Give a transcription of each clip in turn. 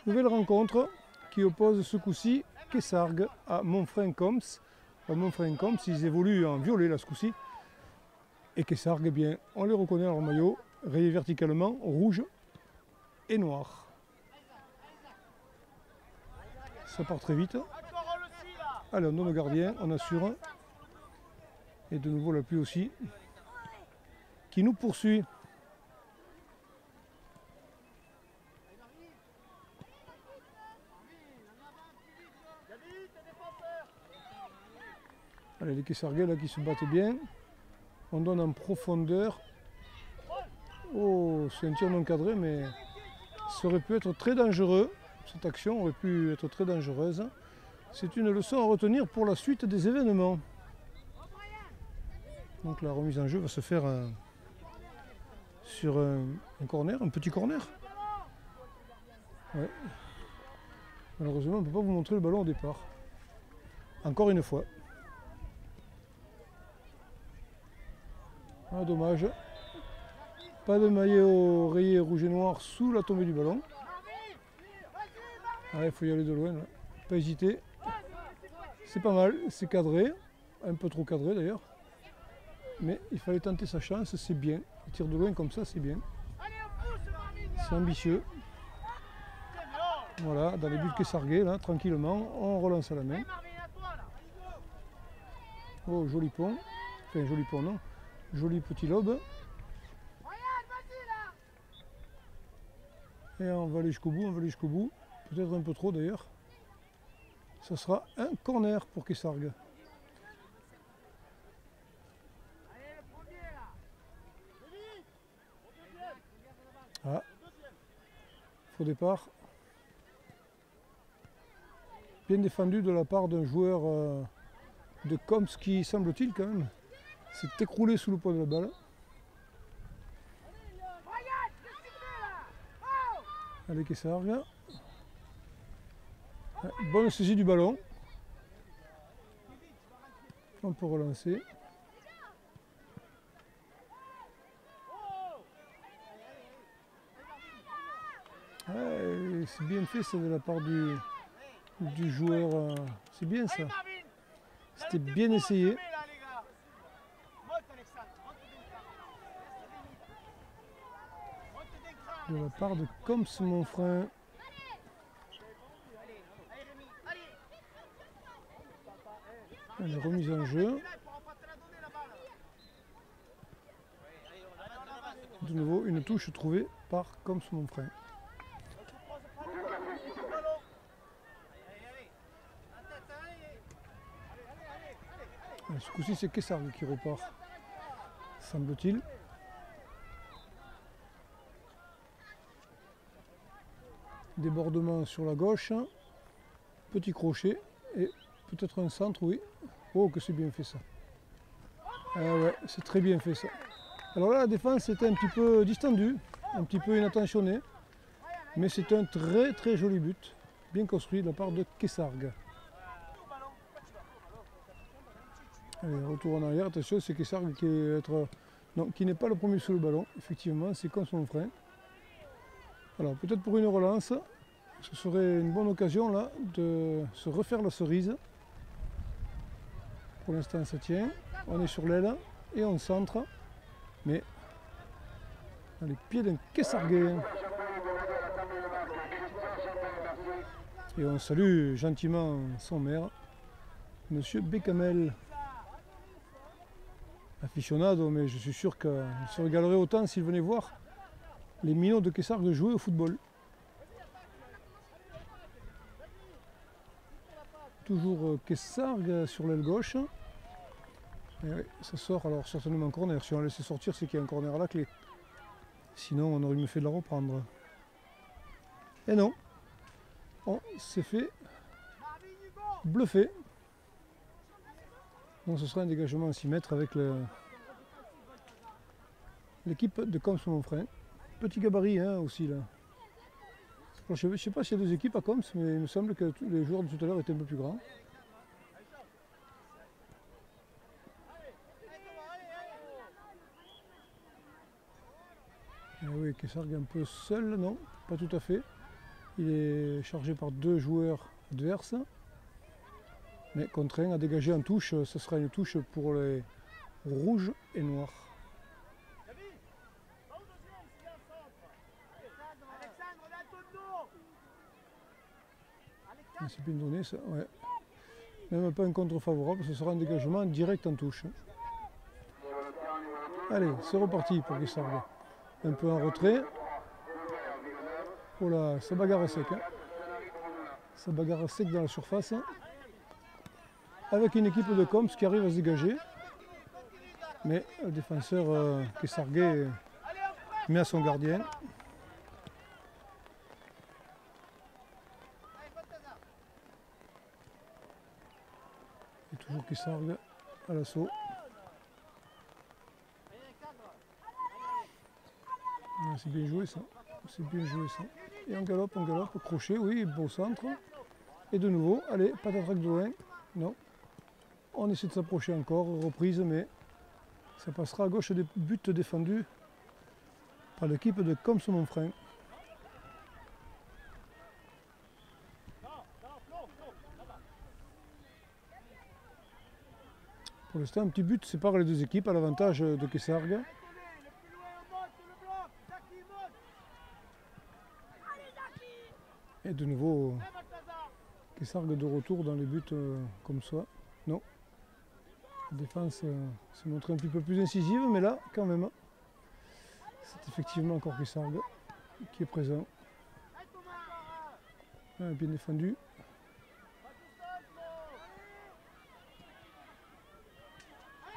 Nouvelle rencontre qui oppose ce coup-ci Kessargues à Monfrein-Combs. Monfrein-Combs, ils évoluent en violet là ce coup-ci. Et Kessargues, eh bien, on les reconnaît à leur maillot, rayé verticalement, rouge et noir. Ça part très vite. Allez, on donne au gardien, on assure. Et de nouveau la pluie aussi, qui nous poursuit. Allez, les Kessargues là qui se battent bien. On donne en profondeur. Oh, c'est un tir non cadré, mais ça aurait pu être très dangereux. Cette action aurait pu être très dangereuse. C'est une leçon à retenir pour la suite des événements. Donc la remise en jeu va se faire sur un corner, un petit corner. Ouais. Malheureusement, on ne peut pas vous montrer le ballon au départ. Encore une fois. Ah, dommage. Pas de maillot rayé rouge et noir sous la tombée du ballon. Ah, il faut y aller de loin, là. Pas hésiter. C'est pas mal, c'est cadré. Un peu trop cadré d'ailleurs. Mais il fallait tenter sa chance, c'est bien. Il tire de loin comme ça, c'est bien. C'est ambitieux. Voilà, dans les buts Kessargues, là, tranquillement, on relance à la main. Oh, joli pont. Enfin, joli pont, non. Joli petit lobe. Et on va aller jusqu'au bout, on va aller jusqu'au bout. Peut-être un peu trop d'ailleurs. Ça sera un corner pour Kessargues. Ah, faux départ. Bien défendu de la part d'un joueur de Combs qui, semble-t-il quand même, s'est écroulé sous le poids de la balle. Allez, Kessargues. Bonne saisie du ballon. On peut relancer. C'est bien fait ça de la part du joueur. C'est bien ça. C'était bien essayé. De la part de Combs Monfrein. Allez, remise en jeu. De nouveau, une touche trouvée par Combs Monfrein. Ce coup-ci, c'est Kessargues qui repart, semble-t-il. Débordement sur la gauche. Petit crochet et peut-être un centre, oui. Oh, que c'est bien fait ça. Ah ouais, c'est très bien fait ça. Alors là, la défense était un petit peu distendue, un petit peu inattentionnée. Mais c'est un très très joli but, bien construit de la part de Kessargues. Allez, retour en arrière, attention, c'est Kessargues qui n'est pas le premier sur le ballon, effectivement, c'est comme son frein. Alors peut-être pour une relance, ce serait une bonne occasion là de se refaire la cerise. Pour l'instant ça tient, on est sur l'aile et on centre, mais dans les pieds d'un Kessargues. Et on salue gentiment son maire, Monsieur Bécamel. Aficionado, mais je suis sûr qu'il se régalerait autant s'il venait voir les minots de Kessargues jouer au football. Toujours Kessargues sur l'aile gauche. Et oui, ça sort alors certainement corner. Si on la laissé sortir, c'est qu'il y a un corner à la clé. Sinon, on aurait mieux fait de la reprendre. Et non, on s'est fait bluffer. Donc ce sera un dégagement à 6 mètres avec l'équipe de Combs Monfrein. Petit gabarit hein, aussi là. Alors, je ne sais pas s'il y a deux équipes à Coms, mais il me semble que les joueurs de tout à l'heure étaient un peu plus grands. Et oui, Kessargues est un peu seul, non, pas tout à fait. Il est chargé par deux joueurs adverses, mais contraint à dégager en touche. Ce sera une touche pour les rouges et noirs. C'est bien donné ça, ouais. Même pas un contre favorable, ce sera un dégagement direct en touche. Allez, c'est reparti pour Kessargues. Un peu en retrait. Oh là, ça bagarre sec. Hein. Ça bagarre sec dans la surface. Avec une équipe de Coms qui arrive à se dégager. Mais le défenseur Kessargues met à son gardien. Et toujours Kessargues à l'assaut. C'est bien joué ça. C'est bien joué ça. Et on galope, crochet, oui, beau centre. Et de nouveau, allez, patatrac de loin. Non. On essaie de s'approcher encore, reprise, mais ça passera à gauche des buts défendus par l'équipe de Coms-Monfrein. Pour l'instant, un petit but sépare les deux équipes à l'avantage de Kessargues. Et de nouveau, Kessargues de retour dans les buts comme ça. Non. La défense s'est montrée un petit peu plus incisive, mais là, quand même, c'est effectivement encore Kessargues qui est présent. Ah, bien défendu.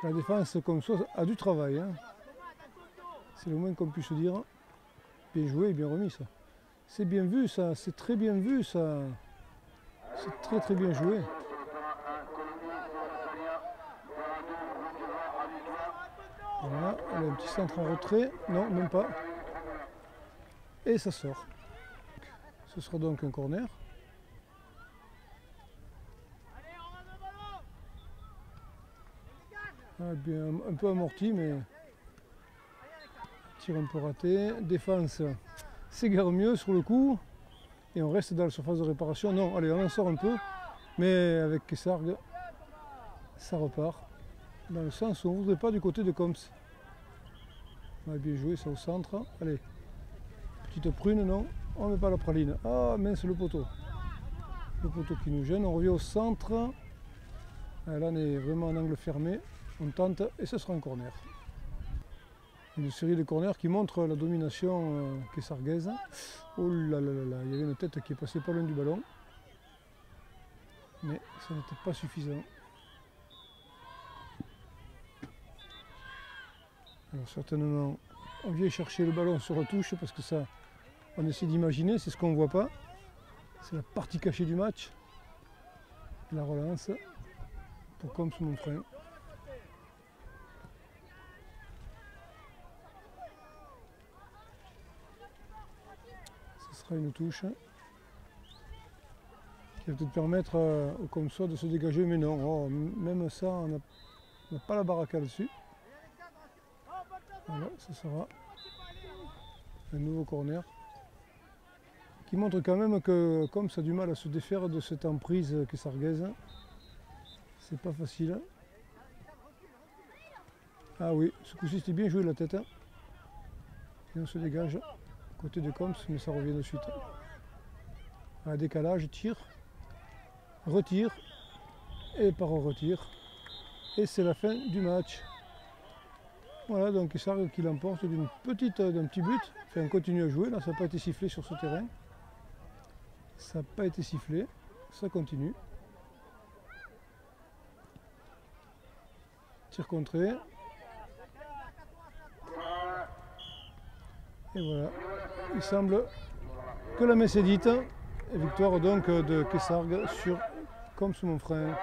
La défense comme ça a du travail. Hein. C'est le moins qu'on puisse dire. Bien joué et bien remis ça. C'est bien vu ça, c'est très bien vu ça. C'est très très bien joué. Voilà, un petit centre en retrait. Non, même pas. Et ça sort. Ce sera donc un corner. Ah, bien, un peu amorti, mais tir un peu raté. Défense s'égare mieux sur le coup. Et on reste dans la surface de réparation. Non, allez, on en sort un peu. Mais avec Kessargues, ça repart. Dans le sens où on ne voudrait pas du côté de Coms. On a bien joué ça au centre. Allez, petite prune, non, on ne met pas la praline. Ah mince, le poteau. Le poteau qui nous gêne. On revient au centre. Ah, là, on est vraiment en angle fermé. On tente et ce sera un corner. Une série de corners qui montre la domination kessarguaise. Oh là là là là, il y avait une tête qui est passée pas loin du ballon. Mais ça n'était pas suffisant. Alors certainement, on vient chercher le ballon sur la touche parce que ça, on essaie d'imaginer, c'est ce qu'on ne voit pas. C'est la partie cachée du match. La relance pour Coms-Monfrein. Ce sera une touche qui va peut-être permettre au Comsois de se dégager, mais non, oh, même ça, on n'a pas la baraque là-dessus. Voilà, ce sera un nouveau corner qui montre quand même que Coms a du mal à se défaire de cette emprise kessarguaise. C'est pas facile. Ah oui, ce coup-ci c'était bien joué la tête. Et on se dégage côté de Coms, mais ça revient de suite. Un décalage, tire, retire et par retire. Et c'est la fin du match. Voilà, donc Kessargues qui l'emporte d'un petit but. Enfin, on continue à jouer, là ça n'a pas été sifflé sur ce terrain. Ça n'a pas été sifflé, ça continue. Tir contré. Et voilà, il semble que la messe est dite. Et victoire donc de Kessargues sur Coms-Monfrein.